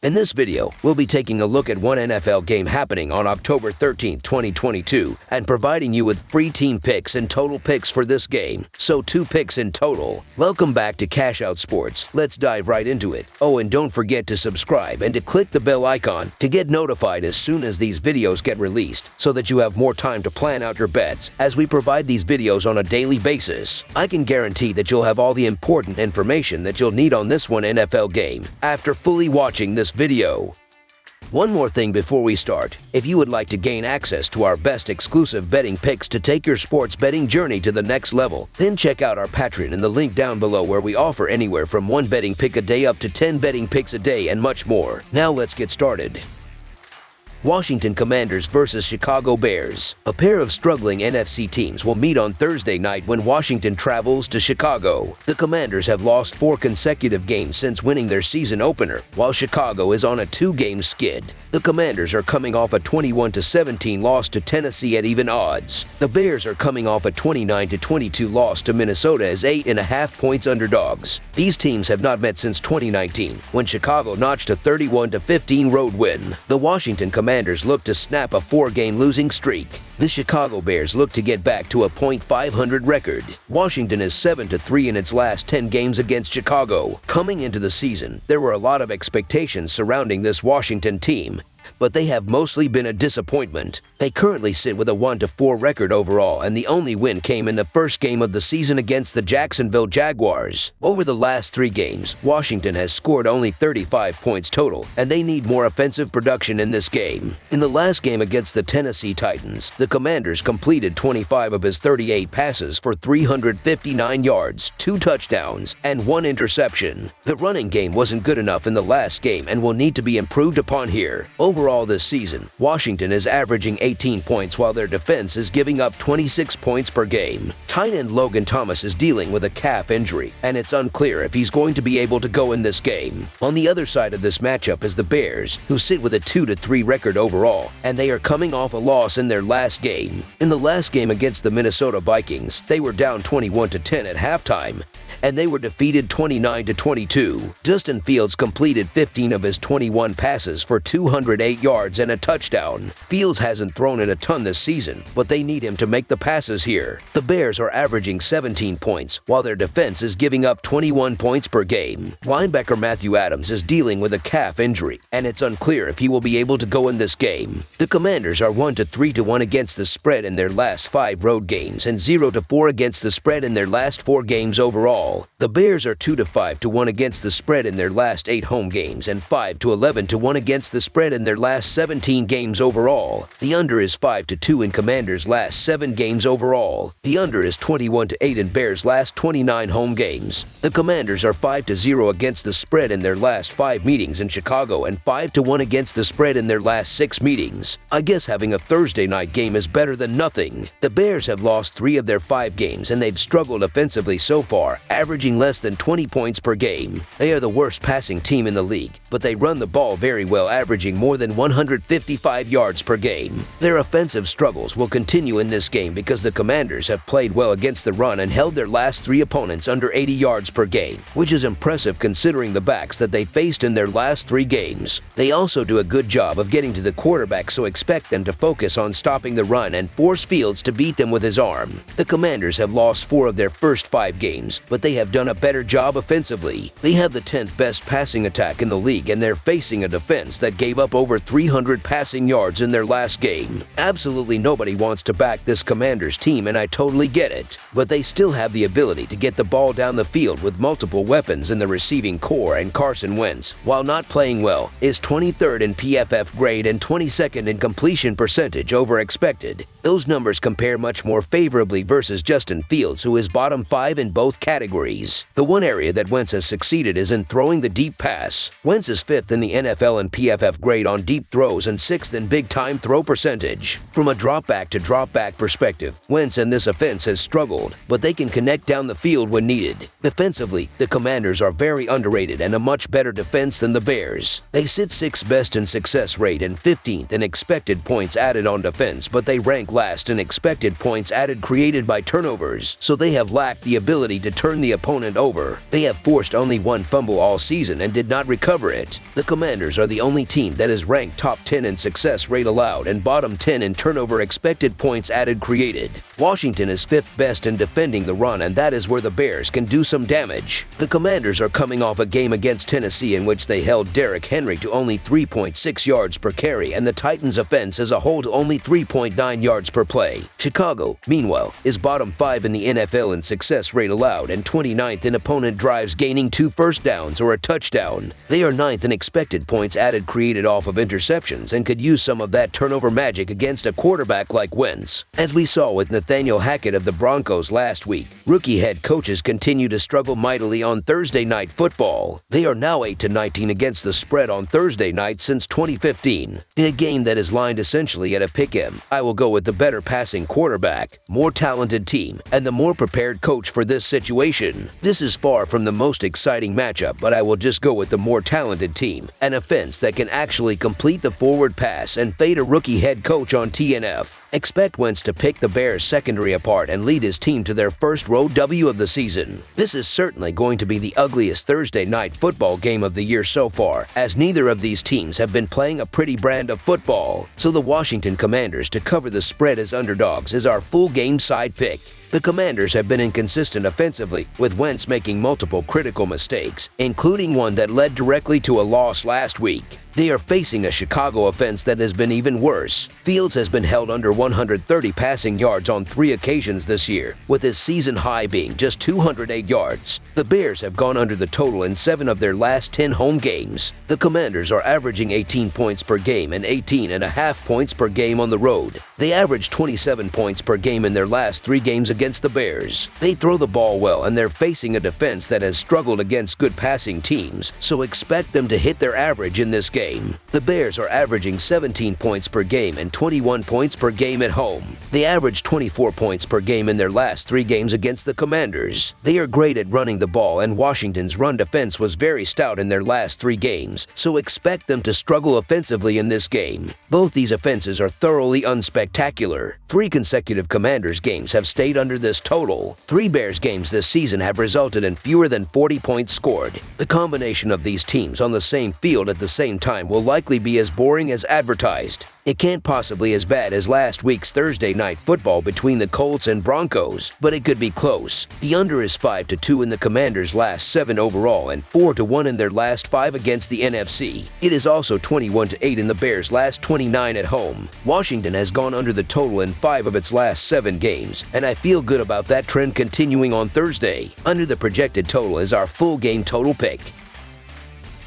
In this video, we'll be taking a look at one NFL game happening on October 13, 2022, and providing you with free team picks and total picks for this game, so 2 picks in total. Welcome back to Cash Out Sports. Let's dive right into it. Oh, and don't forget to subscribe and to click the bell icon to get notified as soon as these videos get released, so that you have more time to plan out your bets as we provide these videos on a daily basis. I can guarantee that you'll have all the important information that you'll need on this one NFL game after fully watching this video. One more thing before we start. If you would like to gain access to our best exclusive betting picks to take your sports betting journey to the next level, then check out our Patreon in the link down below, where we offer anywhere from 1 betting pick a day up to 10 betting picks a day and much more. Now let's get started. Washington Commanders versus Chicago Bears. A pair of struggling NFC teams will meet on Thursday night when Washington travels to Chicago. The Commanders have lost 4 consecutive games since winning their season opener, while Chicago is on a 2-game skid. The Commanders are coming off a 21-17 loss to Tennessee at even odds. The Bears are coming off a 29-22 loss to Minnesota as 8.5 points underdogs. These teams have not met since 2019, when Chicago notched a 31-15 road win. The Washington Commanders look to snap a 4-game losing streak. The Chicago Bears look to get back to a .500 record. Washington is 7-3 in its last 10 games against Chicago. Coming into the season, there were a lot of expectations surrounding this Washington team, but they have mostly been a disappointment. They currently sit with a 1-4 record overall, and the only win came in the first game of the season against the Jacksonville Jaguars. Over the last 3 games, Washington has scored only 35 points total, and they need more offensive production in this game. In the last game against the Tennessee Titans, the Commanders completed 25 of his 38 passes for 359 yards, 2 touchdowns, and 1 interception. The running game wasn't good enough in the last game and will need to be improved upon here. Overall this season, Washington is averaging 18 points while their defense is giving up 26 points per game. Tight end Logan Thomas is dealing with a calf injury, and it's unclear if he's going to be able to go in this game. On the other side of this matchup is the Bears, who sit with a 2-3 record overall, and they are coming off a loss in their last game. In the last game against the Minnesota Vikings, they were down 21-10 at halftime, and they were defeated 29-22. Justin Fields completed 15 of his 21 passes for 208 yards and a touchdown. Fields hasn't thrown in a ton this season, but they need him to make the passes here. The Bears are averaging 17 points, while their defense is giving up 21 points per game. Linebacker Matthew Adams is dealing with a calf injury, and it's unclear if he will be able to go in this game. The Commanders are 1-3-1 against the spread in their last 5 road games, and 0-4 against the spread in their last 4 games overall. The Bears are 2-5-1 against the spread in their last 8 home games, and 5-11-1 against the spread in their last 17 games overall. The under is 5-2 in Commanders' last 7 games overall. The under is 21-8 in Bears' last 29 home games. The Commanders are 5-0 against the spread in their last 5 meetings in Chicago, and 5-1 against the spread in their last 6 meetings. I guess having a Thursday night game is better than nothing. The Bears have lost 3 of their 5 games, and they've struggled offensively so far, averaging less than 20 points per game. They are the worst passing team in the league, but they run the ball very well, averaging more than 155 yards per game. Their offensive struggles will continue in this game because the Commanders have played well against the run and held their last 3 opponents under 80 yards per game, which is impressive considering the backs that they faced in their last 3 games. They also do a good job of getting to the quarterback, so expect them to focus on stopping the run and force Fields to beat them with his arm. The Commanders have lost 4 of their first 5 games, but they have done a better job offensively. They have the 10th best passing attack in the league, and they're facing a defense that gave up over 300 passing yards in their last game. Absolutely nobody wants to back this Commanders team, and I totally get it, but they still have the ability to get the ball down the field with multiple weapons in the receiving core, and Carson Wentz, while not playing well, is 23rd in PFF grade and 22nd in completion percentage over expected. Those numbers compare much more favorably versus Justin Fields, who is bottom 5 in both categories. The one area that Wentz has succeeded is in throwing the deep pass. Wentz is 5th in the NFL in PFF grade on deep throws and 6th in big-time throw percentage. From a drop-back to drop-back perspective, Wentz and this offense has struggled, but they can connect down the field when needed. Defensively, the Commanders are very underrated and a much better defense than the Bears. They sit 6th best in success rate and 15th in expected points added on defense, but they rank last in expected points added created by turnovers, so they have lacked the ability to turn the opponent over. They have forced only one fumble all season and did not recover it. The Commanders are the only team that is ranked top 10 in success rate allowed and bottom 10 in turnover expected points added created. Washington is 5th best in defending the run, and that is where the Bears can do some damage. The Commanders are coming off a game against Tennessee in which they held Derrick Henry to only 3.6 yards per carry and the Titans' offense as a whole to only 3.9 yards per play. Chicago, meanwhile, is bottom 5 in the NFL in success rate allowed and 29th in opponent drives gaining 2 first downs or a touchdown. They are 9th in expected points added created off of interceptions and could use some of that turnover magic against a quarterback like Wentz. As we saw with Nathaniel Hackett of the Broncos last week, rookie head coaches continue to struggle mightily on Thursday Night Football. They are now 8-19 against the spread on Thursday night since 2015. In a game that is lined essentially at a pick-em, I will go with the better passing quarterback, more talented team, and the more prepared coach for this situation. This is far from the most exciting matchup, but I will just go with the more talented team, an offense that can actually complete the forward pass and fade a rookie head coach on TNF. Expect Wentz to pick the Bears' secondary apart and lead his team to their first road W of the season. This is certainly going to be the ugliest Thursday Night Football game of the year so far, as neither of these teams have been playing a pretty brand of football. So the Washington Commanders to cover the spread as underdogs is our full game side pick. The Commanders have been inconsistent offensively, with Wentz making multiple critical mistakes, including one that led directly to a loss last week. They are facing a Chicago offense that has been even worse. Fields has been held under 130 passing yards on 3 occasions this year, with his season high being just 208 yards. The Bears have gone under the total in 7 of their last 10 home games. The Commanders are averaging 18 points per game and 18.5 points per game on the road. They averaged 27 points per game in their last 3 games against the Bears. They throw the ball well, and they're facing a defense that has struggled against good passing teams, so expect them to hit their average in this game. The Bears are averaging 17 points per game and 21 points per game at home. They averaged 24 points per game in their last 3 games against the Commanders. They are great at running the ball, and Washington's run defense was very stout in their last 3 games, so expect them to struggle offensively in this game. Both these offenses are thoroughly unspectacular. 3 consecutive Commanders games have stayed under this total. 3 Bears games this season have resulted in fewer than 40 points scored. The combination of these teams on the same field at the same time will likely be as boring as advertised. It can't possibly as bad as last week's Thursday Night Football between the Colts and Broncos, but it could be close. The under is 5-2 in the Commanders' last 7 overall and 4-1 in their last 5 against the NFC. It is also 21-8 in the Bears' last 29 at home. Washington has gone under the total in 5 of its last 7 games, and I feel good about that trend continuing on Thursday. Under the projected total is our full game total pick.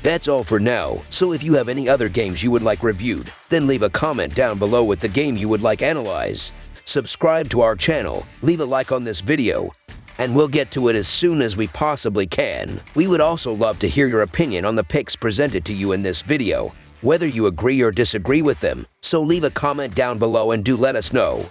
That's all for now, so if you have any other games you would like reviewed, then leave a comment down below with the game you would like analyzed. Subscribe to our channel, leave a like on this video, and we'll get to it as soon as we possibly can. We would also love to hear your opinion on the picks presented to you in this video, whether you agree or disagree with them, so leave a comment down below and do let us know.